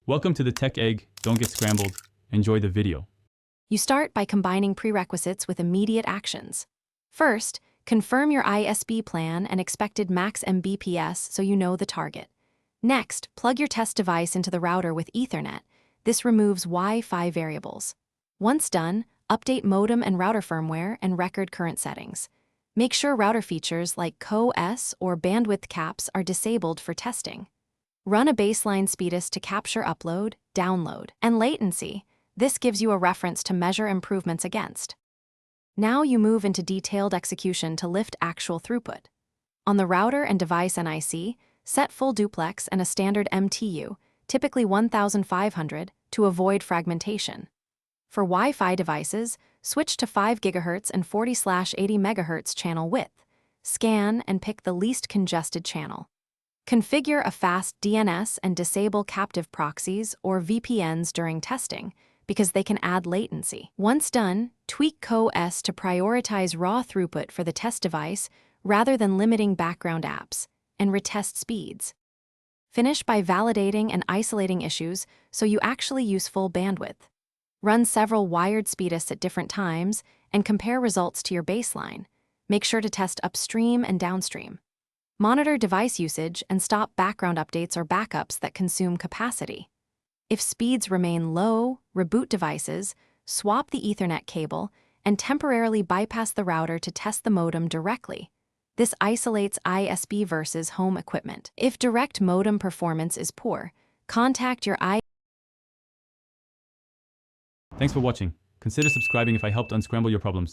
Welcome to the Tech Egg. Don't get scrambled. Enjoy the video. You start by combining prerequisites with immediate actions. First, confirm your ISB plan and expected max Mbps so you know the target. Next, plug your test device into the router with Ethernet. This removes Wi-Fi variables. Once done, update modem and router firmware and record current settings. Make sure router features like CoS or bandwidth caps are disabled for testing. Run a baseline speedest to capture upload, download, and latency. This gives you a reference to measure improvements against. Now you move into detailed execution to lift actual throughput. On the router and device NIC, set full duplex and a standard MTU, typically 1500, to avoid fragmentation. For Wi-Fi devices, switch to 5 GHz and 40/80 MHz channel width. Scan and pick the least congested channel. Configure a fast DNS and disable captive proxies or VPNs during testing, because they can add latency. Once done, tweak CoS to prioritize raw throughput for the test device rather than limiting background apps, and retest speeds. Finish by validating and isolating issues so you actually use full bandwidth. Run several wired speedists at different times and compare results to your baseline. Make sure to test upstream and downstream. Monitor device usage and stop background updates or backups that consume capacity. If speeds remain low, reboot devices, swap the Ethernet cable, and temporarily bypass the router to test the modem directly. This isolates ISB versus home equipment. If direct modem performance is poor, contact your Thanks for watching. Consider subscribing if I helped unscramble your problems.